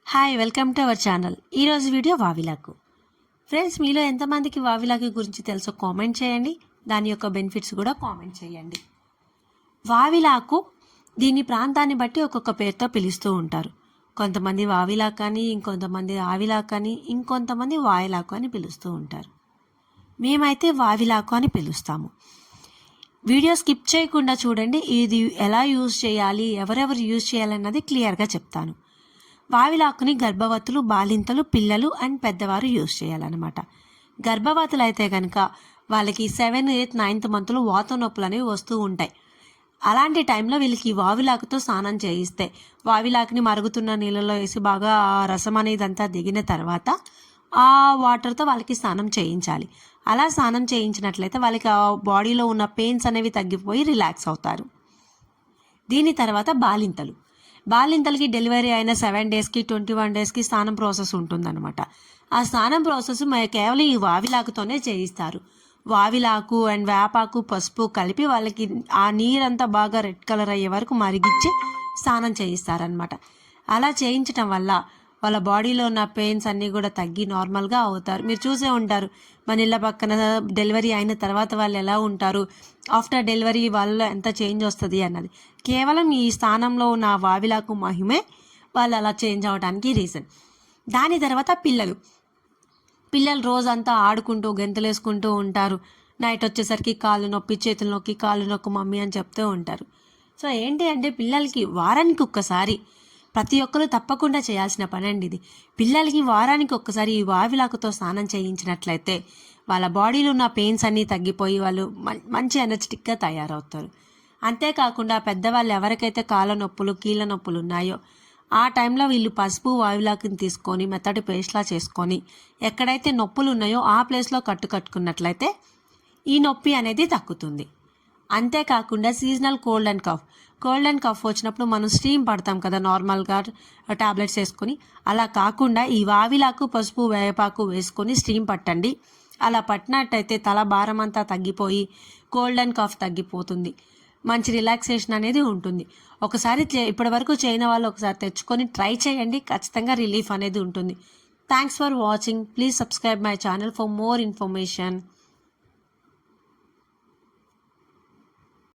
Hi welcome to our channel. ఈరోజు video వావిలాకు. Friends, మీలో ఎంతమందికి వావిలాకు గురించి తెలుసో కామెంట్ చేయండి. దాని యొక్క బెనిఫిట్స్ కూడా కామెంట్ చేయండి. వావిలాకు దీని ప్రాంతాన్ని బట్టి ఒక్కొక్క పేరుతో పిలుస్తూ ఉంటారు. కొంతమంది వావిలాకు అని, ఇంకొంతమంది ఆవిలాకు అని, ఇంకొంతమంది వాయిలాకు అని పిలుస్తూ ఉంటారు. మేమైతే వావిలాకు అని పిలుస్తాము. వీడియో స్కిప్ చేయకుండా చూడండి. ఇది ఎలా యూజ్ చేయాలి, ఎవరెవరు యూజ్ చేయాలన్నది క్లియర్గా చెప్తాను. వావిలాకుని గర్భవతులు, బాలింతలు, పిల్లలు అండ్ పెద్దవారు యూజ్ చేయాలన్నమాట. గర్భవతులు అయితే కనుక వాళ్ళకి 7, 8, 9th మంత్లో వాత నొప్పులు అనేవి వస్తూ ఉంటాయి. అలాంటి టైంలో వీళ్ళకి వావిలాకుతో స్నానం చేయిస్తే, వావిలాకుని మరుగుతున్న నీళ్ళలో వేసి బాగా రసం అనేది అంతా దిగిన తర్వాత ఆ వాటర్తో వాళ్ళకి స్నానం చేయించాలి. అలా స్నానం చేయించినట్లయితే వాళ్ళకి ఆ బాడీలో ఉన్న పెయిన్స్ అనేవి తగ్గిపోయి రిలాక్స్ అవుతారు. దీని తర్వాత బాలింతలకి డెలివరీ అయిన 7 డేస్కి 21 డేస్కి స్నానం ప్రాసెస్ ఉంటుందన్నమాట. ఆ స్నానం ప్రాసెస్ కేవలం ఈ వావిలాకుతోనే చేయిస్తారు. వావిలాకు అండ్ వేపాకు, పసుపు కలిపి వాళ్ళకి ఆ నీరంతా బాగా రెడ్ కలర్ అయ్యే వరకు మరిగించి స్నానం చేయిస్తారనమాట. అలా చేయించటం వల్ల వాళ్ళ బాడీలో ఉన్న పెయిన్స్ అన్నీ కూడా తగ్గి నార్మల్గా అవుతారు. మీరు చూసే ఉంటారు మన ఇళ్ళ పక్కన డెలివరీ అయిన తర్వాత వాళ్ళు ఎలా ఉంటారు, ఆఫ్టర్ డెలివరీ వాళ్ళలో ఎంత చేంజ్ వస్తుంది అన్నది కేవలం ఈ స్థానంలో ఉన్న వావిలాకు మహిమే వాళ్ళు అలా చేంజ్ అవ్వడానికి రీజన్. దాని తర్వాత పిల్లలు రోజంతా ఆడుకుంటూ గెంతులేసుకుంటూ ఉంటారు. నైట్ వచ్చేసరికి కాళ్ళు నొప్పి, చేతులు నొక్కి, కాళ్ళు నొక్కు మమ్మీ అని చెప్తూ ఉంటారు. సో ఏంటి అంటే పిల్లలకి వారానికి ఒక్కసారి ప్రతి ఒక్కరూ తప్పకుండా చేయాల్సిన పని అండి ఇది. పిల్లలకి వారానికి ఒక్కసారి ఈ వావిలాకుతో స్నానం చేయించినట్లయితే వాళ్ళ బాడీలో ఉన్న పెయిన్స్ అన్నీ తగ్గిపోయి వాళ్ళు మంచి ఎనర్జెటిక్గా తయారవుతారు. అంతేకాకుండా పెద్దవాళ్ళు ఎవరికైతే కాళ్ళ నొప్పులు, కీళ్ళ నొప్పులు ఉన్నాయో ఆ టైంలో వీళ్ళు పసుపు, వావిలాకుని తీసుకొని మెత్తటి పేస్ట్లా చేసుకొని ఎక్కడైతే నొప్పులు ఉన్నాయో ఆ ప్లేస్లో కట్టుకున్నట్లయితే ఈ నొప్పి అనేది తగ్గుతుంది. అంతేకాకుండా సీజనల్ కోల్డ్ అండ్ కఫ్ వచ్చినప్పుడు మనం స్టీమ్ పడతాం కదా నార్మల్గా టాబ్లెట్స్ వేసుకొని. అలా కాకుండా ఈ వావిలాకు, పసుపు, వేపాకు వేసుకొని స్టీమ్ పట్టండి. అలా పట్టినట్టయితే తల భారం అంతా తగ్గిపోయి కోల్డ్ అండ్ కఫ్ తగ్గిపోతుంది. మంచి రిలాక్సేషన్ అనేది ఉంటుంది. ఒకసారి ఇప్పటి వరకు చేయని వాళ్ళు ఒకసారి తెచ్చుకొని ట్రై చేయండి. ఖచ్చితంగా రిలీఫ్ అనేది ఉంటుంది. Thanks for watching. Please subscribe my channel for more information.